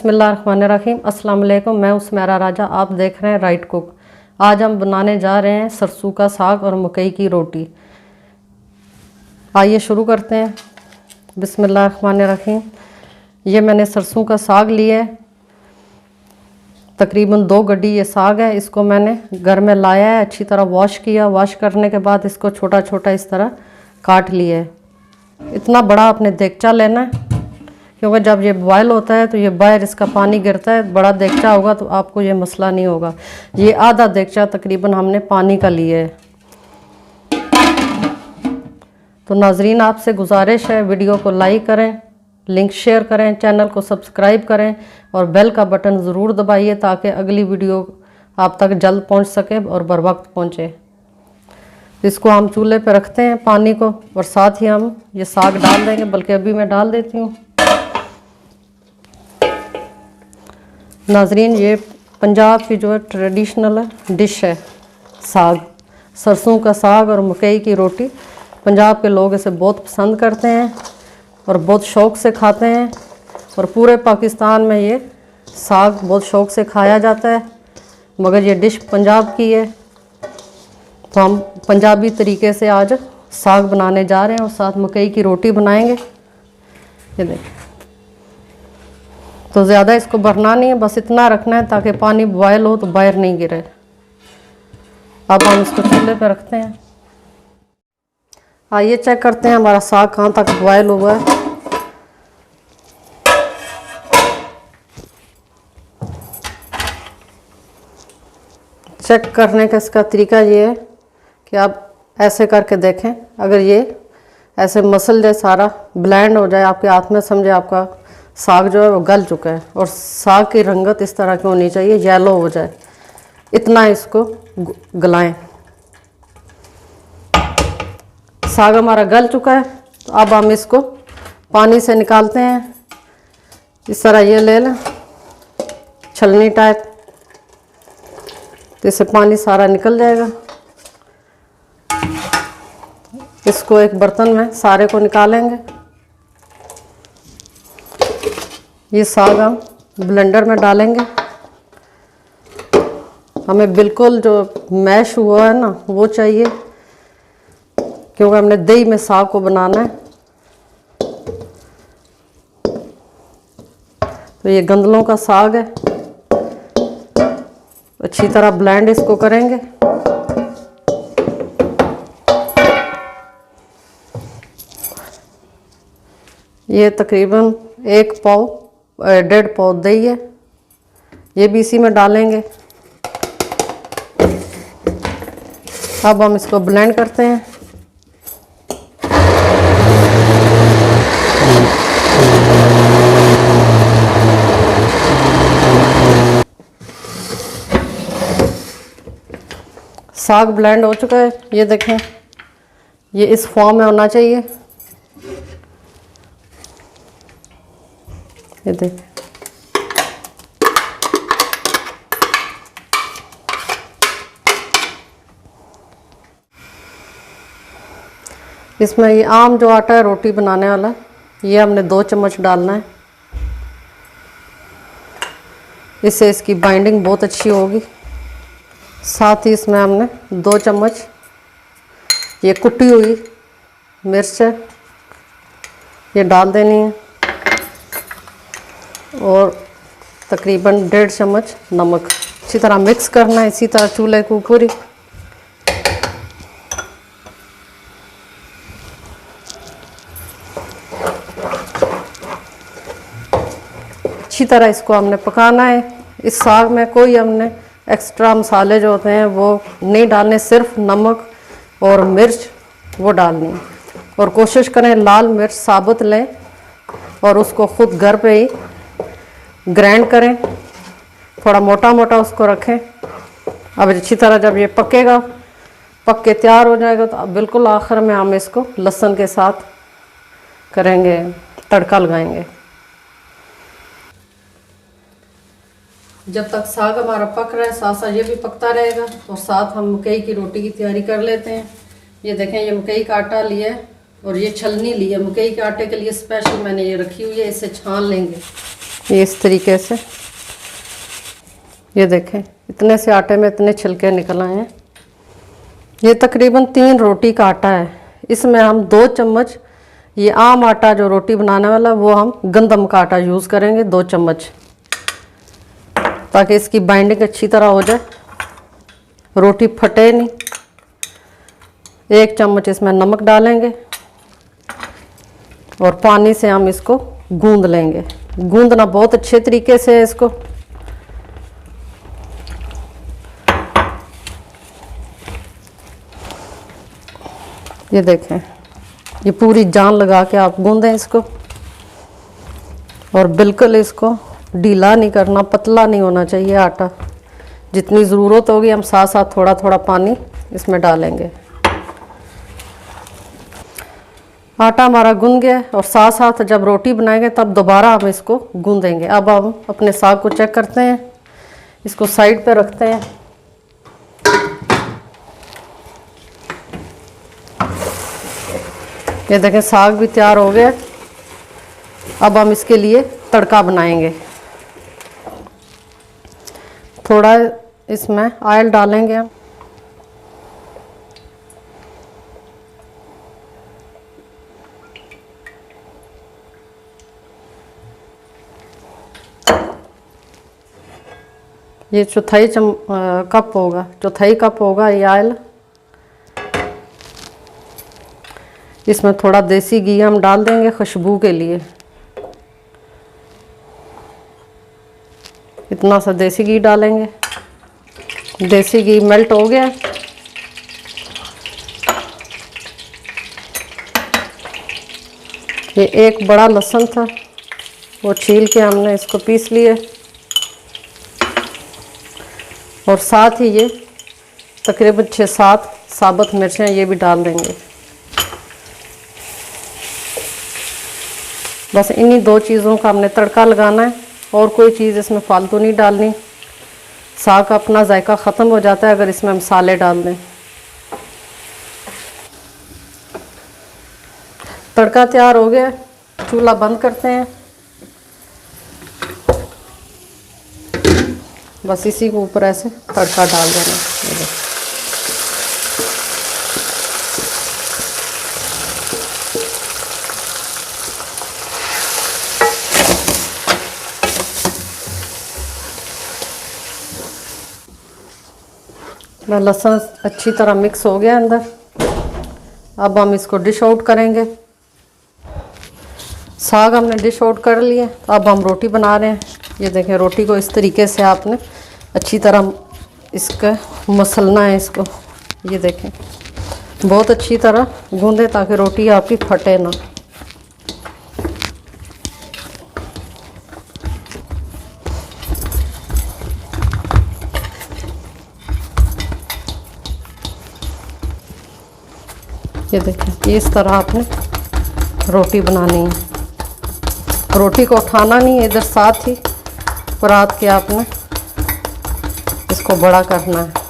बिस्मिल्लाहिर्रहमानिर्रहीम। अस्सलाम वालेकुम। मैं उस्मारा राजा, आप देख रहे हैं राइट कुक। आज हम बनाने जा रहे हैं सरसों का साग और मकई की रोटी। आइए शुरू करते हैं। बिस्मिल्लाहिर्रहमानिर्रहीम। ये मैंने सरसों का साग लिया है, तकरीबन 2 गड्डी ये साग है। इसको मैंने घर में लाया है, अच्छी तरह वॉश किया। वॉश करने के बाद इसको छोटा छोटा इस तरह काट लिया है। इतना बड़ा अपने देगचा लेना है, क्योंकि जब ये बॉयल होता है तो ये बाहर इसका पानी गिरता है। बड़ा देगचा होगा तो आपको ये मसला नहीं होगा। ये आधा देगचा तकरीबन हमने पानी का लिया है। तो नाजरीन, आपसे गुजारिश है, वीडियो को लाइक करें, लिंक शेयर करें, चैनल को सब्सक्राइब करें और बेल का बटन ज़रूर दबाइए ताकि अगली वीडियो आप तक जल्द पहुंच सके और बर वक्त पहुँचे। इसको हम चूल्हे पे रखते हैं पानी को, और साथ ही हम ये साग डाल देंगे। बल्कि अभी मैं डाल देती हूँ। नाजरीन, ये पंजाब की जो है ट्रेडिशनल डिश है साग। सरसों का साग और मकई की रोटी। पंजाब के लोग इसे बहुत पसंद करते हैं और बहुत शौक़ से खाते हैं, और पूरे पाकिस्तान में ये साग बहुत शौक़ से खाया जाता है। मगर ये डिश पंजाब की है, तो हम पंजाबी तरीके से आज साग बनाने जा रहे हैं और साथ मकई की रोटी बनाएंगे। ये देखिए, तो ज़्यादा इसको भरना नहीं है, बस इतना रखना है ताकि पानी बॉयल हो तो बाहर नहीं गिरे। अब हम इसको चूल्हे पे रखते हैं। आइए चेक करते हैं हमारा साग कहाँ तक बॉयल हुआ है। चेक करने का इसका तरीका ये है कि आप ऐसे करके देखें। अगर ये ऐसे मसल जाए, सारा ब्लेंड हो जाए आपके हाथ में, समझे आपका साग जो है वो गल चुका है। और साग की रंगत इस तरह की होनी चाहिए, येलो हो जाए, इतना इसको गलाएं। साग हमारा गल चुका है, तो अब हम इसको पानी से निकालते हैं। इस तरह ये ले लें, छलनी टाइप, तो इससे पानी सारा निकल जाएगा। इसको एक बर्तन में सारे को निकालेंगे। ये साग हम ब्लेंडर में डालेंगे। हमें बिल्कुल जो मैश हुआ है ना वो चाहिए, क्योंकि हमने दही में साग को बनाना है। तो ये गंदलों का साग है, अच्छी तरह ब्लेंड इसको करेंगे। ये तकरीबन 1 पाव 1.5 पाव दही है, ये भी इसी में डालेंगे। अब हम इसको ब्लेंड करते हैं। साग ब्लेंड हो चुका है, ये देखें, ये इस फॉर्म में होना चाहिए। ये देखें, इसमें ये आम जो आटा है रोटी बनाने वाला, ये हमने 2 चम्मच डालना है। इससे इसकी बाइंडिंग बहुत अच्छी होगी। साथ ही इसमें हमने 2 चम्मच ये कुटी हुई मिर्च है, ये डाल देनी है, और तकरीबन 1.5 चम्मच नमक। अच्छी तरह मिक्स करना है, इसी तरह चूल्हे को पूरी। अच्छी तरह इसको हमने पकाना है। इस साग में कोई हमने एक्स्ट्रा मसाले जो होते हैं वो नहीं डालने, सिर्फ नमक और मिर्च वो डालनी है। और कोशिश करें लाल मिर्च साबुत लें और उसको ख़ुद घर पे ही ग्राइंड करें, थोड़ा मोटा मोटा उसको रखें। अब अच्छी तरह जब ये पकेगा, पक के तैयार हो जाएगा, तो अब बिल्कुल आखिर में हम इसको लहसुन के साथ करेंगे, तड़का लगाएंगे। जब तक साग हमारा पक रहा है, साथ साथ ये भी पकता रहेगा, और साथ हम मकई की रोटी की तैयारी कर लेते हैं। ये देखें, ये मकई का आटा लिया है और ये छलनी ली है। मकई के आटे के लिए स्पेशल मैंने ये रखी हुई है, इससे छान लेंगे। ये इस तरीके से, ये देखें इतने से आटे में इतने छिलके निकल आए हैं। ये तकरीबन 3 रोटी का आटा है। इसमें हम 2 चम्मच ये आम आटा जो रोटी बनाने वाला वो हम गंदम का आटा यूज़ करेंगे 2 चम्मच, ताकि इसकी बाइंडिंग अच्छी तरह हो जाए, रोटी फटे नहीं। 1 चम्मच इसमें नमक डालेंगे और पानी से हम इसको गूंद लेंगे। गूंदना बहुत अच्छे तरीके से है इसको। ये देखें, ये पूरी जान लगा के आप गूंदें इसको, और बिल्कुल इसको ढीला नहीं करना, पतला नहीं होना चाहिए आटा। जितनी ज़रूरत होगी हम साथ साथ थोड़ा थोड़ा पानी इसमें डालेंगे। आटा हमारा गूंद गया और साथ साथ जब रोटी बनाएंगे तब दोबारा हम इसको गूंदेंगे। अब हम अपने साग को चेक करते हैं, इसको साइड पे रखते हैं। ये देखें साग भी तैयार हो गया। अब हम इसके लिए तड़का बनाएंगे। थोड़ा इसमें ऑयल डालेंगे हम। ये चौथाई कप होगा ये ऑयल। इसमें थोड़ा देसी घी हम डाल देंगे खुशबू के लिए। इतना सा देसी घी डालेंगे। देसी घी मेल्ट हो गया। ये एक बड़ा लहसुन था, वो छील के हमने इसको पीस लिए, और साथ ही ये तकरीबन 6-7 साबुत मिर्चें ये भी डाल देंगे। बस इन्हीं 2 चीज़ों का हमने तड़का लगाना है, और कोई चीज़ इसमें फालतू नहीं डालनी। साग का अपना जायका ख़त्म हो जाता है अगर इसमें मसाले डाल दें। तड़का तैयार हो गया, चूल्हा बंद करते हैं। बस इसी के ऊपर ऐसे तड़का डाल देना। लहसुन अच्छी तरह मिक्स हो गया अंदर। अब हम इसको डिश आउट करेंगे। साग हमने डिश आउट कर लिया। अब हम रोटी बना रहे हैं। ये देखें, रोटी को इस तरीके से आपने अच्छी तरह इसका मसलना है इसको। ये देखें, बहुत अच्छी तरह गूंदे ताकि रोटी आपकी फटे ना। ये देखें, इस तरह आपने रोटी बनानी है। रोटी को उठाना नहीं है, इधर साथ ही परात के आपने इसको बड़ा करना है।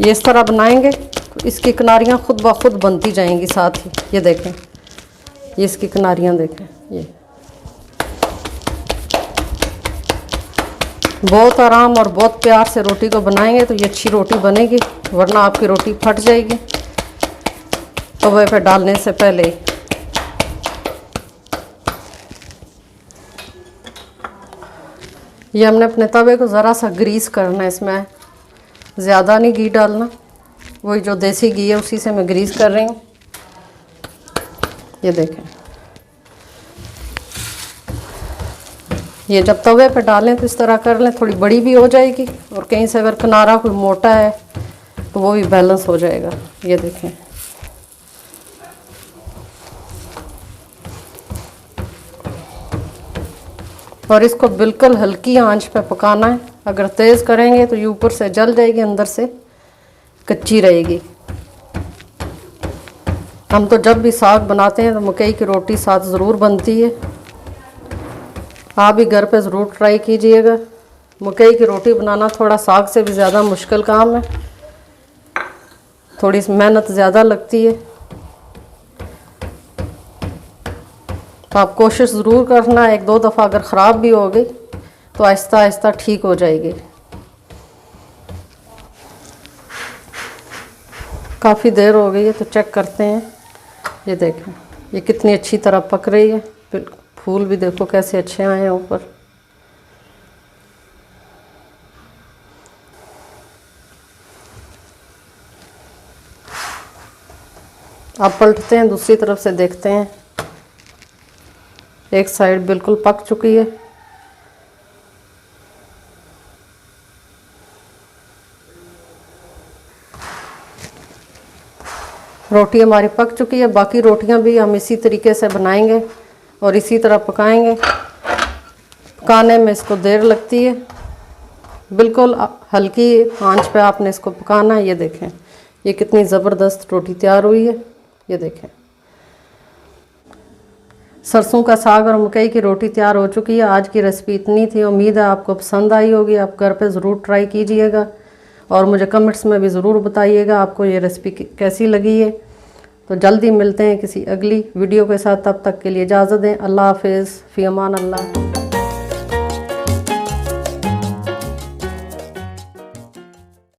ये इस तरह बनाएंगे तो इसकी किनारियाँ खुद ब खुद बनती जाएंगी साथ ही। ये देखें, ये इसकी किनारियाँ देखें। ये बहुत आराम और बहुत प्यार से रोटी को बनाएंगे तो ये अच्छी रोटी बनेगी, वरना आपकी रोटी फट जाएगी तवे पे डालने से पहले ही। ये हमने अपने तवे को ज़रा सा ग्रीस करना है, इसमें ज़्यादा नहीं घी डालना। वही जो देसी घी है उसी से मैं ग्रीस कर रही हूँ। ये देखें, ये जब तवे पे डालें तो इस तरह कर लें, थोड़ी बड़ी भी हो जाएगी और कहीं से अगर किनारा कोई मोटा है तो वो भी बैलेंस हो जाएगा। ये देखें, और इसको बिल्कुल हल्की आंच पे पकाना है। अगर तेज़ करेंगे तो ये ऊपर से जल जाएगी, अंदर से कच्ची रहेगी। हम तो जब भी साग बनाते हैं तो मकई की रोटी साथ ज़रूर बनती है। आप भी घर पे ज़रूर ट्राई कीजिएगा। मकई की रोटी बनाना थोड़ा साग से भी ज़्यादा मुश्किल काम है, थोड़ी मेहनत ज़्यादा लगती है। तो आप कोशिश ज़रूर करना, एक दो दफ़ा अगर ख़राब भी हो गई तो आहिस्ता आहिस्ता ठीक हो जाएगी। काफ़ी देर हो गई है तो चेक करते हैं। ये देखें ये कितनी अच्छी तरह पक रही है, फूल भी देखो कैसे अच्छे आए हैं ऊपर। अब पलटते हैं, दूसरी तरफ से देखते हैं। एक साइड बिल्कुल पक चुकी है। रोटी हमारी पक चुकी है। बाकी रोटियां भी हम इसी तरीके से बनाएंगे और इसी तरह पकाएंगे। पकाने में इसको देर लगती है, बिल्कुल हल्की आंच पे आपने इसको पकाना है। ये देखें ये कितनी ज़बरदस्त रोटी तैयार हुई है। ये देखें सरसों का साग और मकई की रोटी तैयार हो चुकी है। आज की रेसिपी इतनी थी, उम्मीद है आपको पसंद आई होगी। आप घर पे ज़रूर ट्राई कीजिएगा और मुझे कमेंट्स में भी ज़रूर बताइएगा आपको ये रेसिपी कैसी लगी है। तो जल्दी मिलते हैं किसी अगली वीडियो के साथ, तब तक के लिए इजाज़त दें। अल्लाह हाफ़िज़, फ़ी अमान अल्लाह।